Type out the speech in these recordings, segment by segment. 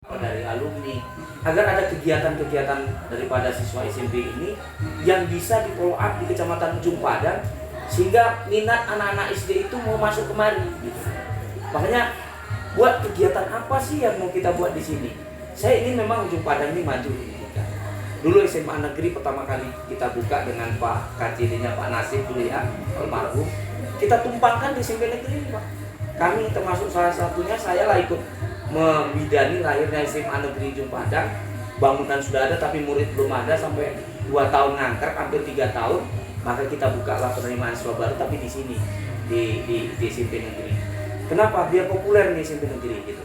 dari alumni, agar ada kegiatan-kegiatan daripada siswa SMP ini yang bisa di follow up di Kecamatan Ujung Padang, sehingga minat anak-anak SD itu mau masuk kemari gitu. Makanya buat kegiatan apa sih yang mau kita buat di sini? Saya ingin memang Ujung Padang ini maju. Dulu SMA negeri pertama kali kita buka dengan Pak KCD-nya Pak Nasib dulu ya, almarhum. Kita tumpangkan di SMP negeri Pak. Kami termasuk salah satunya, saya lah ikut membidani lahirnya SMA negeri Ujung Padang. Bangunan sudah ada tapi murid belum ada, sampai 2 tahun ngangker, hampir 3 tahun. Maka kita bukalah penerimaan siswa baru tapi di sini di SMP negeri. Kenapa? Biar populer nih SMP negeri gitu.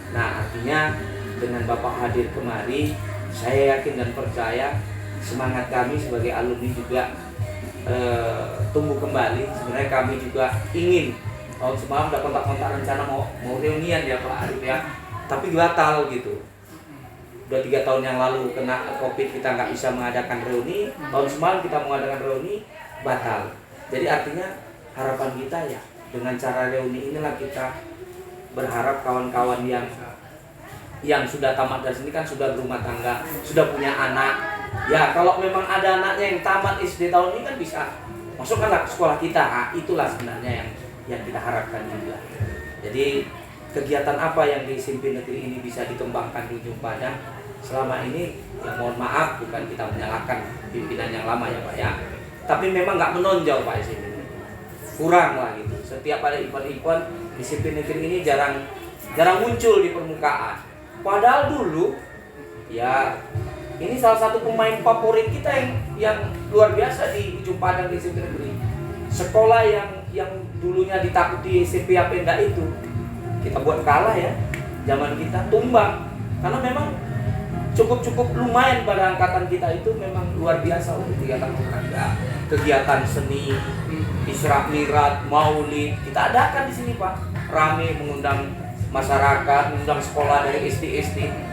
Nah, artinya dengan Bapak hadir kemari, saya yakin dan percaya semangat kami sebagai alumni juga tumbuh kembali. Sebenarnya kami juga ingin tahun semalam udah kontak-kontak rencana mau reunian ya Pak Arif ya, tapi batal gitu. Udah 3 tahun yang lalu kena COVID, kita nggak bisa mengadakan reuni. Tahun semalam kita mengadakan reuni, batal. Jadi artinya harapan kita ya dengan cara reuni inilah kita berharap kawan-kawan yang sudah tamat dari sini kan sudah berumah tangga, sudah punya anak. Ya kalau memang ada anaknya yang tamat SD tahun ini kan bisa masukkanlah ke sekolah kita. Nah, itulah sebenarnya yang kita harapkan juga. Jadi kegiatan apa yang di SMP negeri ini bisa dikembangkan di Ujung Padang selama ini, ya mohon maaf bukan kita menyalahkan pimpinan yang lama ya Pak ya, tapi memang nggak menonjol Pak SMP negeri, kurang lah gitu. Setiap ada event-event di SMP negeri ini jarang muncul di permukaan. Padahal dulu ya ini salah satu pemain favorit kita yang luar biasa di Ujung Padang di SMP negeri. Sekolah yang dulunya ditakuti SMP Apenda itu kita buat kalah ya, zaman kita tumbang, karena memang cukup lumayan pada angkatan kita itu memang luar biasa untuk kegiatan olahraga, kegiatan seni, isra mi'raj, maulid kita adakan di sini Pak. Rame mengundang masyarakat, mengundang sekolah dari SD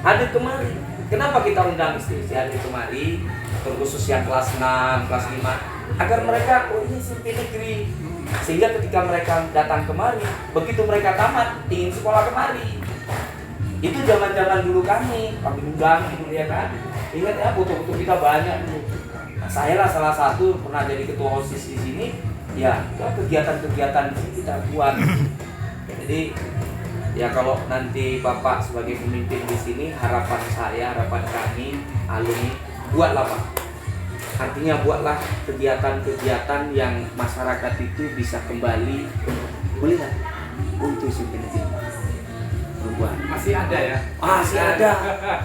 hadir kemari. Kenapa kita undang SD hadir kemari, terkhusus yang kelas 6, kelas 5, agar mereka ini SMP negeri, sehingga ketika mereka datang kemari, begitu mereka tamat ingin sekolah kemari. Itu zaman-zaman dulu kami undang dulu ya kan. Ingat ya, foto-foto kita banyak dulu. Nah, saya lah salah satu pernah jadi ketua OSIS di sini. Ya, kegiatan-kegiatan di sini kita buat. Jadi ya kalau nanti Bapak sebagai pemimpin di sini, harapan saya, harapan kami alumni, buatlah Pak. Artinya buatlah kegiatan-kegiatan yang masyarakat itu bisa kembali melihat untuk SMP negeri. Masih ada ya? Masih ada.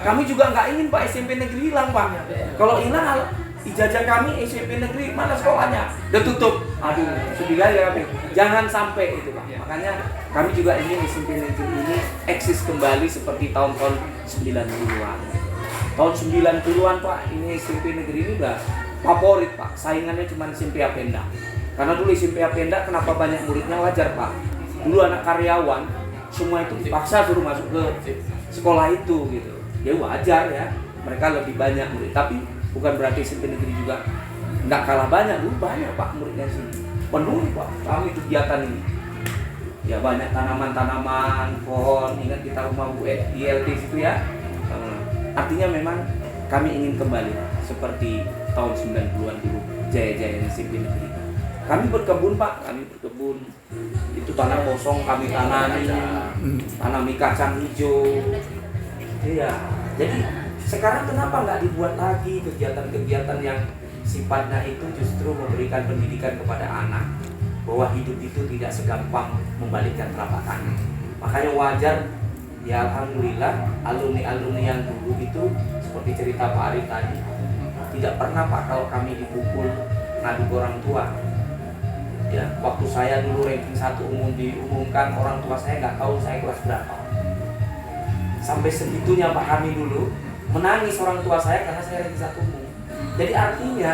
Kami juga nggak ingin Pak SMP negeri hilang Pak. Kalau hilang ijazah kami SMP negeri, mana sekolahnya? Udah tutup. Aduh, sedih ya kami. Jangan sampai itu Pak. Makanya kami juga ingin SMP negeri ini eksis kembali seperti tahun-tahun 90-an. Tahun 90-an Pak, ini SMP negeri ini udah favorit Pak. Saingannya cuma SMP Apenda. Karena dulu SMP Apenda kenapa banyak muridnya, wajar Pak. Dulu anak karyawan semua itu dipaksa suruh masuk ke sekolah itu gitu. Ya wajar ya, mereka lebih banyak murid. Tapi bukan berarti SMP negeri juga nggak kalah banyak. Dulu banyak Pak muridnya sini. Penuh Pak, kami kegiatan ini. Ya banyak tanaman-tanaman, pohon. Ingat kita rumah Bu ILT situ ya. Artinya memang kami ingin kembali seperti tahun 90-an dulu, jaya-jaya SMP negeri. Kami berkebun Pak, itu tanah kosong kami tanami kacang hijau. Iya. Jadi sekarang kenapa nggak dibuat lagi kegiatan-kegiatan yang sifatnya itu justru memberikan pendidikan kepada anak bahwa hidup itu tidak segampang membalikkan telapak tangan. Makanya wajar ya, alhamdulillah alumni-alumni yang dulu itu seperti cerita Pak Arif tadi, tidak pernah Pak kalau kami dipukul ngadu ke orang tua. Ya, waktu saya dulu ranking 1 umum diumumkan, orang tua saya nggak tahu saya kelas berapa. Sampai segitunya Pak kami dulu menangis orang tua saya karena saya ranking 1 umum. Jadi artinya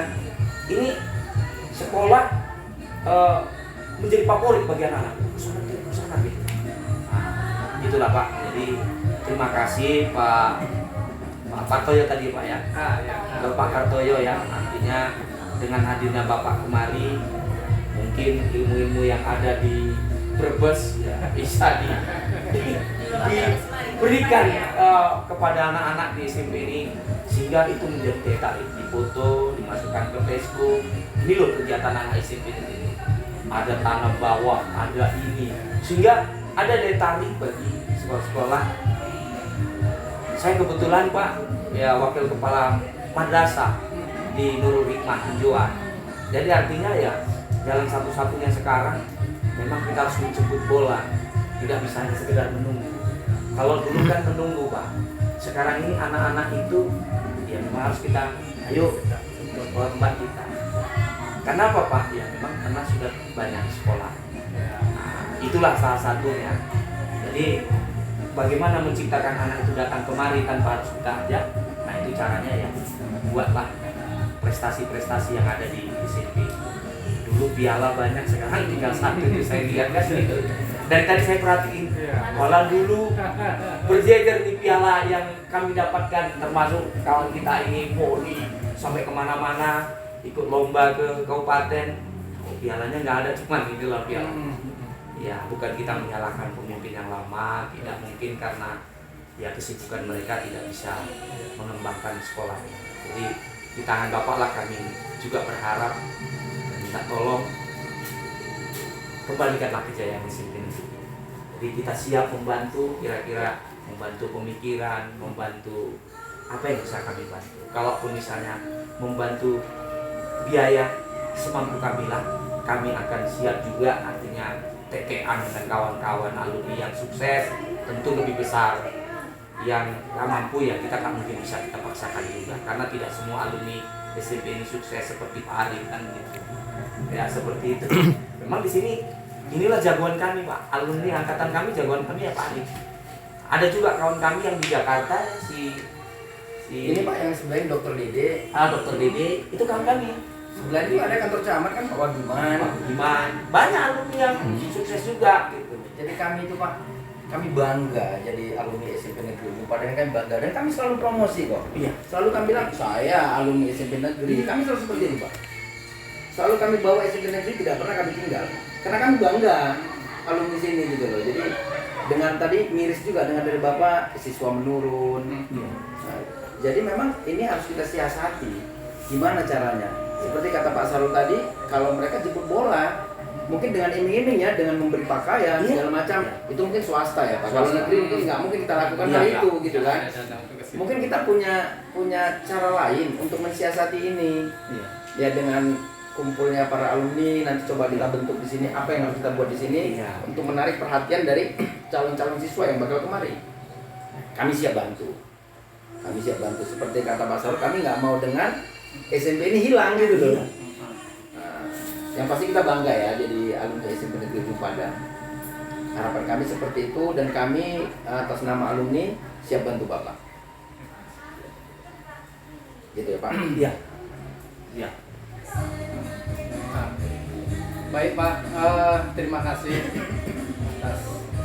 ini sekolah menjadi favorit bagi anak-anak. Kesana gitu. Nah, itulah Pak. Jadi terima kasih Pak Kartoyo tadi Pak ya. Bapak Kartoyo ya. Artinya dengan hadirnya Bapak kemari, mungkin ilmu-ilmu yang ada di Brebes ya bisa berikan kepada anak-anak di SMP ini, sehingga itu menjadi daya tarik, difoto, dimasukkan ke Facebook. Ini loh kegiatan anak SMP ini, ada tanam bawah, ada ini, sehingga ada daya tarik bagi sekolah-sekolah. Saya kebetulan Pak, ya wakil kepala madrasah di Nurul Hikmah Tujuan. Jadi artinya ya jalan satu-satunya sekarang memang kita harus menjemput bola, tidak bisa hanya sekedar menunggu. Kalau dulu kan menunggu Pak, sekarang ini anak-anak itu ya memang harus kita ayo ke sekolah tempat kita. Kenapa Pak? Ya memang karena sudah banyak sekolah. Nah, itulah salah satunya. Jadi bagaimana menciptakan anak itu datang kemari tanpa harus kita ajak? Nah itu caranya ya, buatlah prestasi-prestasi yang ada di SMP. Dulu piala banyak, sekarang tinggal satu itu saya lihat kan gitu. Dari tadi saya perhatiin, malah dulu berjejer di piala yang kami dapatkan, termasuk kawan kita ini poli sampai kemana-mana ikut lomba ke kabupaten. Oh, pialanya nggak ada, cuman ini lah piala. Ya bukan kita menyalahkan pemimpin yang lama, tidak mungkin karena ya kesibukan mereka tidak bisa mengembangkan sekolahnya. Jadi di tangan Bapak lah kami juga berharap dan minta tolong kembalikanlah kejayaan SMP ini. Jadi kita siap membantu, kira-kira membantu pemikiran, membantu apa yang bisa kami bantu. Kalaupun misalnya membantu biaya semampu kami lah, kami akan siap juga. Artinya TKA dengan kawan-kawan alumni yang sukses tentu lebih besar. Yang nggak mampu ya kita tak mungkin bisa kita paksakan juga, karena tidak semua alumni SMP ini sukses seperti Pak Arif kan gitu. Ya seperti itu. Memang di sini inilah jagoan kami Pak, alumni angkatan kami jagoan kami ya Pak Arif. Ada juga kawan kami yang di Jakarta ini Pak yang sebelahnya Dr. Dede. Dr. Dede itu kawan kami. Sebelah itu ada kantor camat kan Pak Wagiman. Banyak alumni yang sukses juga gitu. Jadi kami itu Pak, kami bangga jadi alumni SMP Negeri Ujung Padang, kami bangga dan kami selalu promosi kok. Iya. Selalu kami bilang saya alumni SMP Negeri, kami selalu seperti ini Pak. Selalu kami bawa SMP Negeri, tidak pernah kami tinggal. Karena kami bangga alumni sini gitu loh. Jadi dengan tadi miris juga dengan dari Bapak siswa menurun. Nah, jadi memang ini harus kita siasati. Gimana caranya? Seperti kata Pak Sarul tadi, kalau mereka jemput bola, mungkin dengan iming-iming ya, dengan memberi pakaian segala macam, itu mungkin swasta ya Pak. Kalau negeri mungkin nggak mungkin kita lakukan hal itu gitu kan. Mungkin kita punya cara lain untuk mensiasati ini. Ya dengan kumpulnya para alumni, nanti coba kita bentuk di sini apa yang harus kita buat di sini untuk menarik perhatian dari calon-calon siswa yang bakal kemari. Kami siap bantu. Kami siap bantu. Seperti kata Pak Sarul, kami nggak mau dengan SMP ini hilang gitu loh. Yang pasti kita bangga ya jadi alumni SMP Negeri Ujung Padang. Harapan kami seperti itu dan kami atas nama alumni siap bantu Bapak. Gitu ya Pak. Iya. Iya. Baik Pak, terima kasih atas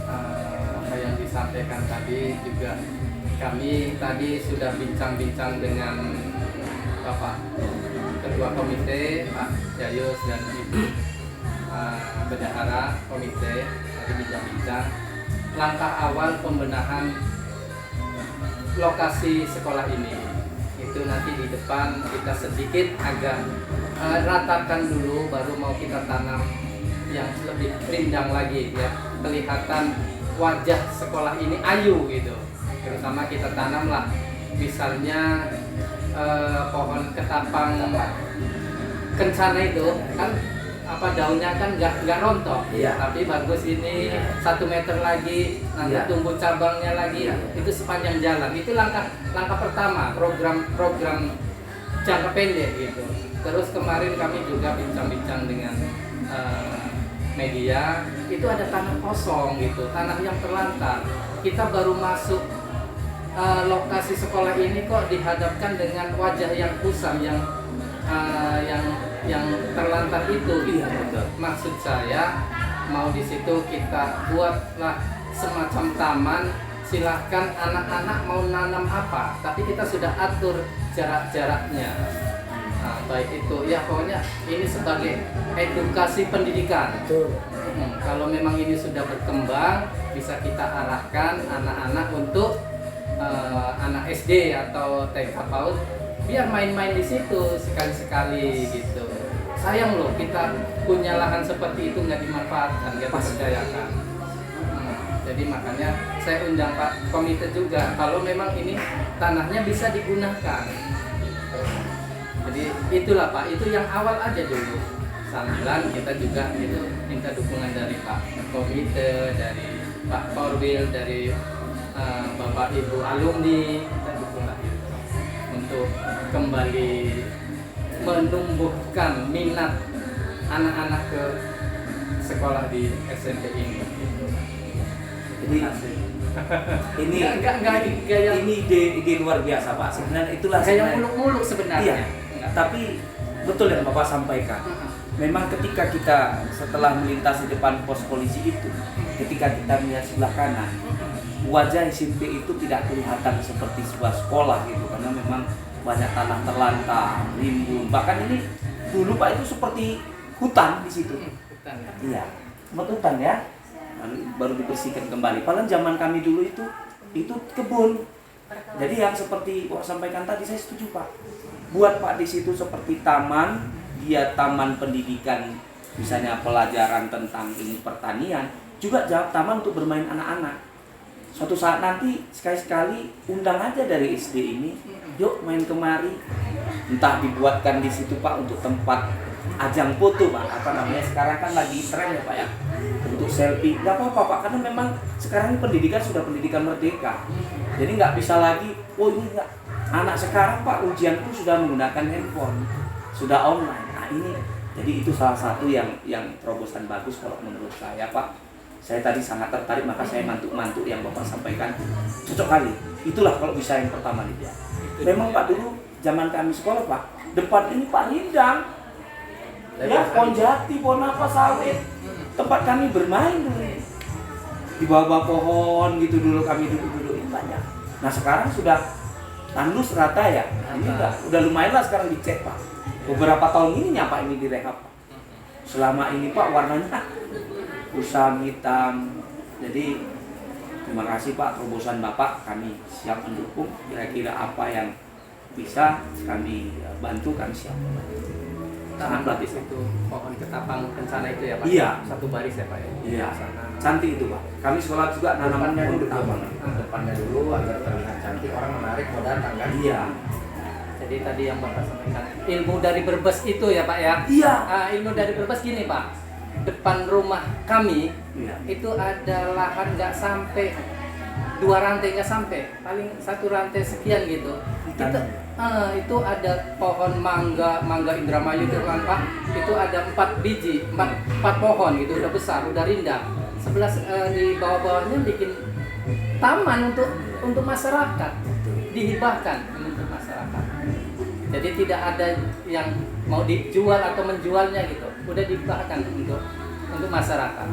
apa yang disampaikan tadi. Juga kami tadi sudah bincang-bincang dengan Bapak Ketua Komite Pak Jayus dan Ibu Bendahara Komite. Tadi bincang-bincang langkah awal pembenahan lokasi sekolah ini. Itu nanti di depan kita sedikit agak ratakan dulu, baru mau kita tanam yang lebih rindang lagi ya, kelihatan wajah sekolah ini ayu gitu. Terutama kita tanamlah misalnya pohon ketapang kencana itu kan apa daunnya kan nggak rontok, tapi bagus ini 1 meter lagi nanti tumbuh cabangnya lagi, itu sepanjang jalan. Itu langkah pertama program jangka pendek gitu. Terus kemarin kami juga bincang-bincang dengan media, itu ada tanah kosong gitu, tanah yang terlantar. Kita baru masuk lokasi sekolah ini kok dihadapkan dengan wajah yang kusam, yang terlantar itu gitu. Maksud saya mau di situ kita buatlah semacam taman, silahkan anak-anak mau nanam apa, tapi kita sudah atur jarak-jaraknya. Nah, baik itu ya pokoknya ini sebagai edukasi pendidikan. Betul. Kalau memang ini sudah berkembang, bisa kita arahkan anak-anak untuk anak SD atau TK PAUD biar main-main di situ sekali-sekali gitu. Sayang loh kita punya lahan seperti itu nggak dimanfaatkan, nggak diperdayakan. Jadi makanya saya undang Pak Komite juga kalau memang ini tanahnya bisa digunakan. Gitu. Jadi itulah Pak, itu yang awal aja dulu. Sambilan kita juga itu minta dukungan dari Pak Komite, dari Pak Korwil, dari Bapak Ibu alumni, kita dukung lah gitu. Untuk kembali menumbuhkan minat anak-anak ke sekolah di SMP ini. Jadi ini ini ide luar biasa Pak. Sebenarnya itulah kayak muluk-muluk sebenarnya. Iya. Tapi betul yang Bapak sampaikan. Memang ketika kita setelah melintasi depan pos polisi itu, ketika kita melihat sebelah kanan, wajah SMP itu tidak kelihatan seperti sebuah sekolah gitu, karena memang banyak tanah terlantar, rimbun. Bahkan ini dulu Pak itu seperti hutan di situ. Hutan. Iya, sempat hutan ya. Baru dibersihkan kembali. Padahal zaman kami dulu itu kebun. Jadi yang seperti Bapak sampaikan tadi saya setuju Pak. Buat Pak di situ seperti taman, dia taman pendidikan, misalnya pelajaran tentang ilmu pertanian, juga taman untuk bermain anak-anak. Suatu saat nanti sekali-sekali undang aja dari SD ini, yuk main kemari. Entah dibuatkan di situ Pak untuk tempat ajang foto Pak, apa namanya sekarang kan lagi tren ya Pak ya, untuk selfie. Nggak apa-apa Pak, karena memang sekarang pendidikan sudah pendidikan merdeka. Jadi nggak bisa lagi, oh ini nggak, anak sekarang Pak ujian pun sudah menggunakan handphone, sudah online. Nah ini, jadi itu salah satu yang terobosan bagus kalau menurut saya Pak. Saya tadi sangat tertarik, maka saya mantuk-mantuk yang Bapak sampaikan. Cocok kali. Itulah kalau bisa yang pertama nih. Memang Pak dulu zaman kami sekolah Pak, depan ini Pak Hindang. Ya, pohon jati, pohon apa sawit. Tempat kami bermain dulu. Di bawah pohon gitu dulu kami duduk-duduk ini banyak. Nah, sekarang sudah tandus rata ya. Ini udah lumayan lah sekarang dicek Pak. Beberapa tahun ini nyapa ini direhab Pak. Selama ini Pak warnanya kusam hitam. Jadi terima kasih Pak terobosan Bapak, kami siap mendukung. Kira-kira apa yang bisa kami bantu, kami siap. Sangat bagus itu pohon ketapang kencana itu ya Pak. Iya. Satu baris ya Pak ya. Iya. Cantik itu Pak. Kami sekolah juga nanamannya pohon ketapang. Depannya dulu agar terlihat cantik, orang menarik mau datang kan. Iya. Jadi tadi yang Bapak sampaikan ilmu dari Brebes itu ya Pak ya. Iya. Ilmu dari Brebes gini Pak. Depan rumah kami Iya. itu ada lahan nggak sampai 2 rantai, nggak sampai, paling 1 rantai sekian gitu. Itu ada pohon mangga Indramayu itu kan Pak. Itu ada 4 biji, 4 pohon gitu, udah besar, udah rindang. Sebelah di bawah-bawahnya bikin taman untuk masyarakat, dihibahkan untuk masyarakat. Jadi tidak ada yang mau dijual atau menjualnya gitu, udah dihibahkan untuk masyarakat.